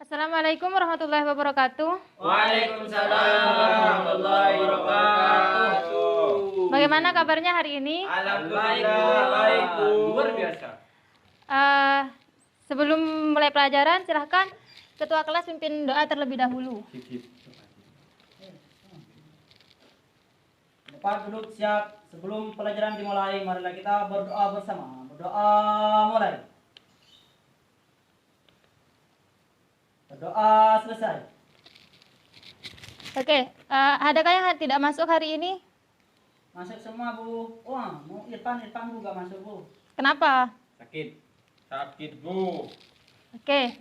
Assalamualaikum warahmatullahi wabarakatuh. Waalaikumsalam warahmatullahi wabarakatuh. Bagaimana kabarnya hari ini? Alhamdulillah baik, Bu. Luar biasa. Sebelum mulai pelajaran, silahkan ketua kelas pimpin doa terlebih dahulu. Depan duduk siap. Sebelum pelajaran dimulai, marilah kita berdoa bersama. Berdoa mulai. Berdoa selesai. Oke, adakah yang tidak masuk hari ini? Masuk semua, Bu. Wah, mau Irfan juga masuk, Bu. Kenapa? Sakit, Bu. Oke,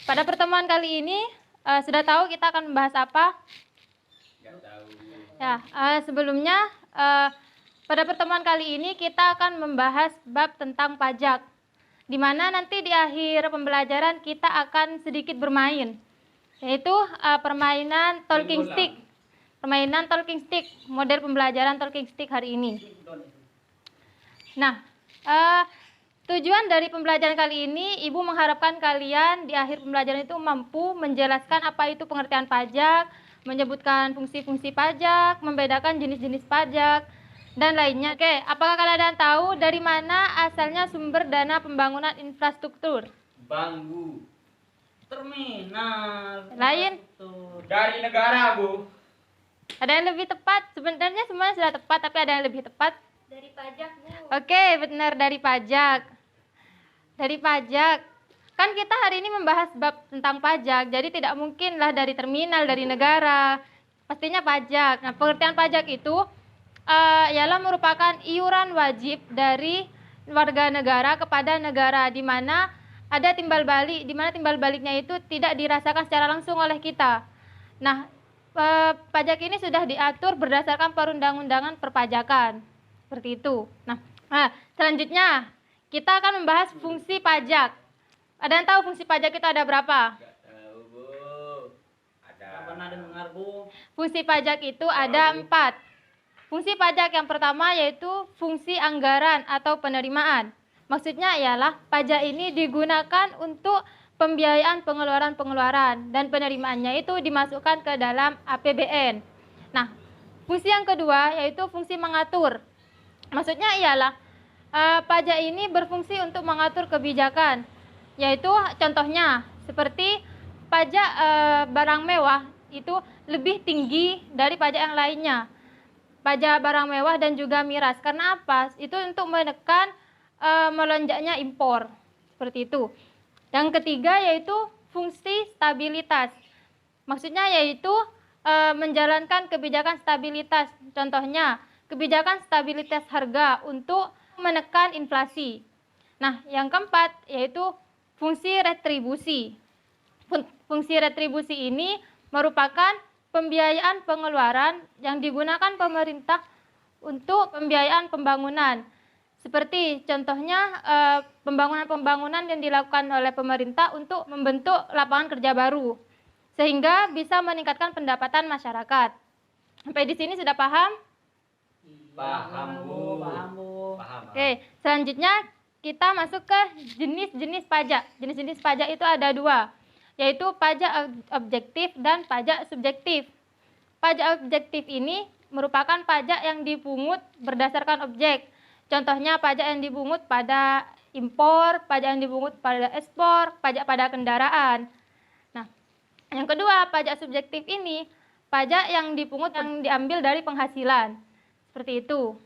pada pertemuan kali ini sudah tahu kita akan membahas apa? Enggak tahu. Ya, sebelumnya pada pertemuan kali ini kita akan membahas bab tentang pajak, di mana nanti di akhir pembelajaran kita akan sedikit bermain, yaitu permainan talking stick. Permainan talking stick, model pembelajaran talking stick hari ini. Nah, tujuan dari pembelajaran kali ini, Ibu mengharapkan kalian di akhir pembelajaran itu mampu menjelaskan apa itu pengertian pajak, menyebutkan fungsi-fungsi pajak, membedakan jenis-jenis pajak, dan lainnya. Oke, apakah kalian tahu dari mana asalnya sumber dana pembangunan infrastruktur? Bangku. Terminal. Lain? Dari negara, Bu. Ada yang lebih tepat? Sebenarnya semuanya sudah tepat, tapi ada yang lebih tepat. Dari pajak, Bu. Oke, benar, dari pajak. Dari pajak. Kan kita hari ini membahas bab tentang pajak, jadi tidak mungkinlah dari terminal, dari negara. Pastinya pajak. Nah, pengertian pajak itu ialah merupakan iuran wajib dari warga negara kepada negara, di mana ada timbal balik, di mana timbal baliknya itu tidak dirasakan secara langsung oleh kita. Nah, pajak ini sudah diatur berdasarkan perundang-undangan perpajakan. Seperti itu. Nah, selanjutnya kita akan membahas fungsi pajak. Ada yang tahu fungsi pajak itu ada berapa? Enggak tahu, Bu. Ada. Pernah dengar, Bu? Fungsi pajak itu ada 4. Fungsi pajak yang pertama yaitu fungsi anggaran atau penerimaan. Maksudnya ialah pajak ini digunakan untuk pembiayaan pengeluaran-pengeluaran dan penerimaannya itu dimasukkan ke dalam APBN. Nah, fungsi yang kedua yaitu fungsi mengatur. Maksudnya ialah pajak ini berfungsi untuk mengatur kebijakan, yaitu contohnya seperti pajak barang mewah itu lebih tinggi dari pajak yang lainnya. Pajak barang mewah dan juga miras. Karena apa? Itu untuk menekan melonjaknya impor. Seperti itu. Yang ketiga yaitu fungsi stabilitas. Maksudnya yaitu menjalankan kebijakan stabilitas. Contohnya, kebijakan stabilitas harga untuk menekan inflasi. Nah, yang keempat yaitu fungsi retribusi. Fungsi retribusi ini merupakan pembiayaan pengeluaran yang digunakan pemerintah untuk pembiayaan pembangunan. Seperti contohnya pembangunan-pembangunan yang dilakukan oleh pemerintah untuk membentuk lapangan kerja baru, sehingga bisa meningkatkan pendapatan masyarakat. Sampai di sini sudah paham? Paham, Bu. Paham, Bu. Paham. Oke, selanjutnya kita masuk ke jenis-jenis pajak. Jenis-jenis pajak itu ada 2, yaitu pajak objektif dan pajak subjektif. Pajak objektif ini merupakan pajak yang dipungut berdasarkan objek. Contohnya pajak yang dipungut pada impor, pajak yang dipungut pada ekspor, pajak pada kendaraan. Nah, yang kedua, pajak subjektif ini pajak yang dipungut yang diambil dari penghasilan. Seperti itu.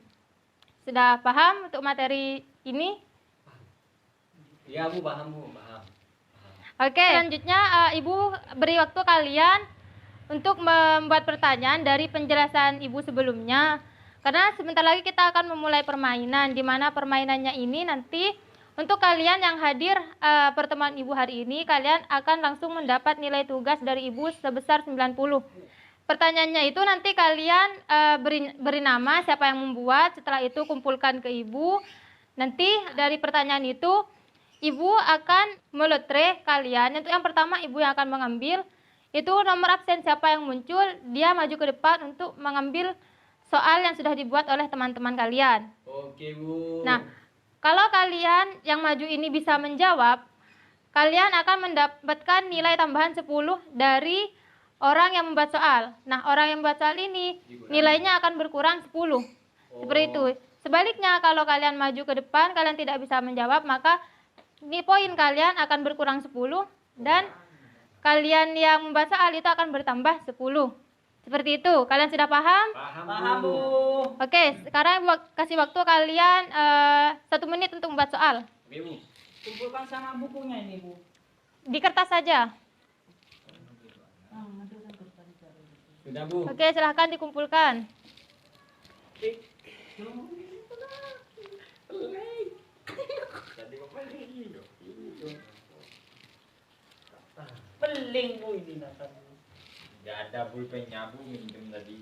Sudah paham untuk materi ini? Iya, Bu, paham, Bu. Paham. Oke, selanjutnya Ibu beri waktu kalian untuk membuat pertanyaan dari penjelasan Ibu sebelumnya. Karena sebentar lagi kita akan memulai permainan, di mana permainannya ini nanti untuk kalian yang hadir pertemuan Ibu hari ini, kalian akan langsung mendapat nilai tugas dari Ibu sebesar 90. Pertanyaannya itu nanti kalian beri nama siapa yang membuat, setelah itu kumpulkan ke Ibu. Nanti dari pertanyaan itu Ibu akan meletre kalian. Untuk yang pertama Ibu yang akan mengambil itu nomor absen siapa yang muncul, dia maju ke depan untuk mengambil soal yang sudah dibuat oleh teman-teman kalian. Oke, Bu. Nah, kalau kalian yang maju ini bisa menjawab, kalian akan mendapatkan nilai tambahan 10 dari orang yang membuat soal. Nah, orang yang membuat soal ini nilainya akan berkurang 10. Seperti itu. Sebaliknya, kalau kalian maju ke depan, kalian tidak bisa menjawab, maka poin kalian akan berkurang 10 dan kalian yang membuat soal itu akan bertambah 10. Seperti itu. Kalian sudah paham? Paham, Bu. Oke, sekarang kasih waktu kalian 1 menit untuk membuat soal. Oke, Bu. Kumpulkan sama bukunya ini, Bu. Di kertas saja. Sudah, Bu. Oke, silahkan dikumpulkan. Beling, Bu, ini datang. Tidak ada pulpennya, Bu, minjem tadi.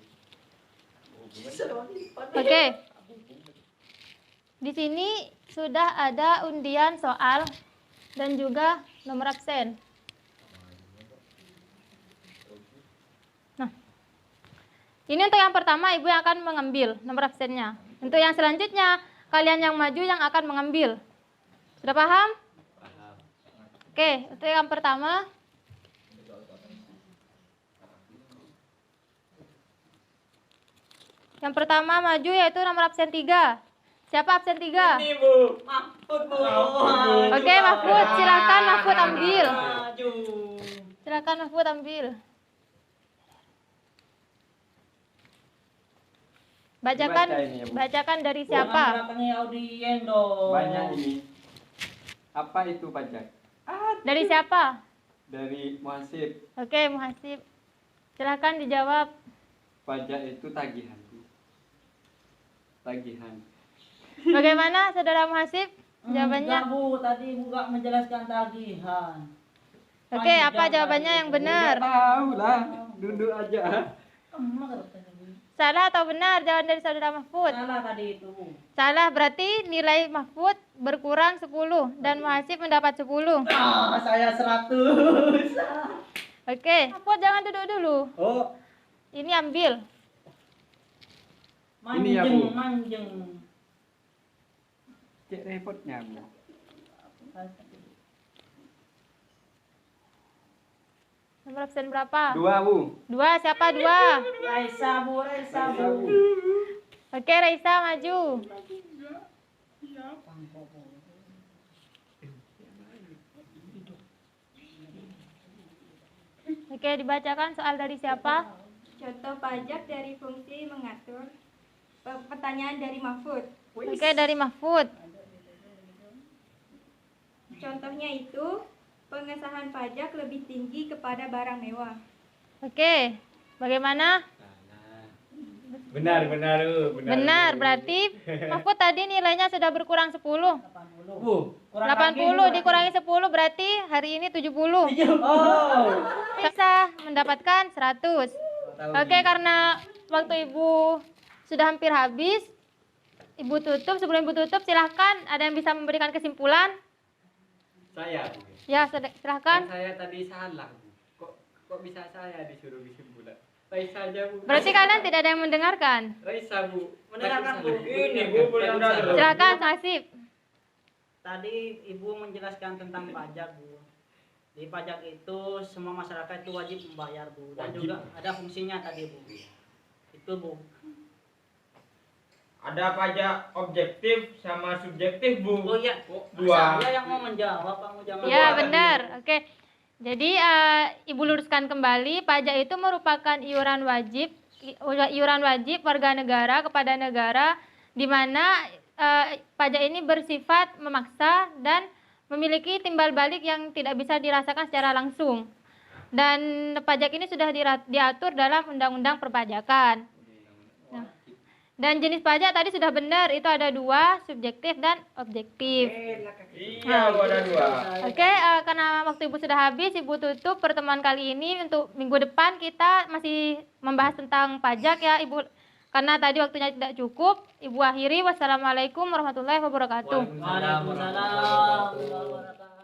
Oke. Di sini sudah ada undian soal dan juga nomor absen. Nah, ini untuk yang pertama Ibu yang akan mengambil nomor absennya. Untuk yang selanjutnya kalian yang maju yang akan mengambil. Sudah paham? Paham. Oke, untuk yang pertama. Yang pertama maju yaitu nomor absen 3. Siapa absen 3? Ini, Bu. Mahfud, Bu. Oke, Mahfud, silakan Mahfud ambil. Maju. Silakan Mahfud ambil. Bacakan, Dibaca ini ya, Bu. bacakan dari Jangan siapa? belakangi audien dong. Banyak ini. Apa itu pajak? Dari siapa? Dari muhasib. Oke, Muhasib. Silakan dijawab. Pajak itu tagihan, Bu. Tagihan. Bagaimana Saudara Muhasib? Jawabannya? Enggak, Bu. Tadi Bu nggak menjelaskan tagihan. Oke, apa jawabannya yang benar? Tahu lah, duduk aja. Emang katanya, Bu. Salah atau benar jawaban dari Saudara Mahfud? Salah tadi itu, Bu. Salah, berarti nilai Mahfud berkurang 10 dan Muhasib mendapat 10. Saya 100. Oke, Mahfud jangan duduk dulu. Oh, Ini ambil. Ini ya, Bu. Manjeng. Cek repotnya, Bu. Nomor absen berapa? 2, Bu. 2, siapa 2? Raisa, Bu. Raisa, Bu. Oke, Raisa maju. Oke, dibacakan soal dari siapa? Contoh pajak dari fungsi mengatur. Pertanyaan dari Mahfud. Oke, dari Mahfud. Contohnya itu pengesahan pajak lebih tinggi kepada barang mewah. Oke, bagaimana? Benar, benar, Bu. Benar, berarti Mahfud tadi nilainya sudah berkurang 10. 80. Bu. 80 dikurangi 10 berarti hari ini 70. Oh. Bisa mendapatkan 100. Oke, karena waktu Ibu sudah hampir habis, Ibu tutup. Sebelum Ibu tutup, silahkan ada yang bisa memberikan kesimpulan. Saya, Bu. Ya, silahkan. Kan saya tadi salah, Bu. Kok bisa saya disuruh kesimpulan? Raisa aja, Bu. Berarti kalian tidak ada yang mendengarkan. Raisa, Bu. Mendengarkan, Bu. Ini, Bu, boleh dengar. Silahkan, Hasib. Tadi Ibu menjelaskan tentang pajak, Bu. Di pajak itu semua masyarakat itu wajib membayar, Bu. Dan Wajib. juga ada fungsinya tadi, Bu. Itu, Bu. Ada pajak objektif sama subjektif, Bu. Oh iya, Dua. Saya yang mau menjawab, kamu jangan. Ya, benar. Oke. Jadi Ibu luruskan kembali, pajak itu merupakan iuran wajib warga negara kepada negara, di mana pajak ini bersifat memaksa dan memiliki timbal balik yang tidak bisa dirasakan secara langsung. Dan pajak ini sudah diatur dalam Undang-Undang Perpajakan. Nah, dan jenis pajak tadi sudah benar, itu ada 2, subjektif dan objektif. Iya, Bu, ada 2. Oke, karena waktu Ibu sudah habis, Ibu tutup pertemuan kali ini. Untuk minggu depan kita masih membahas tentang pajak ya, Ibu. Karena tadi waktunya tidak cukup, Ibu akhiri. Wassalamualaikum warahmatullahi wabarakatuh. Waalaikumsalam warahmatullahi wabarakatuh.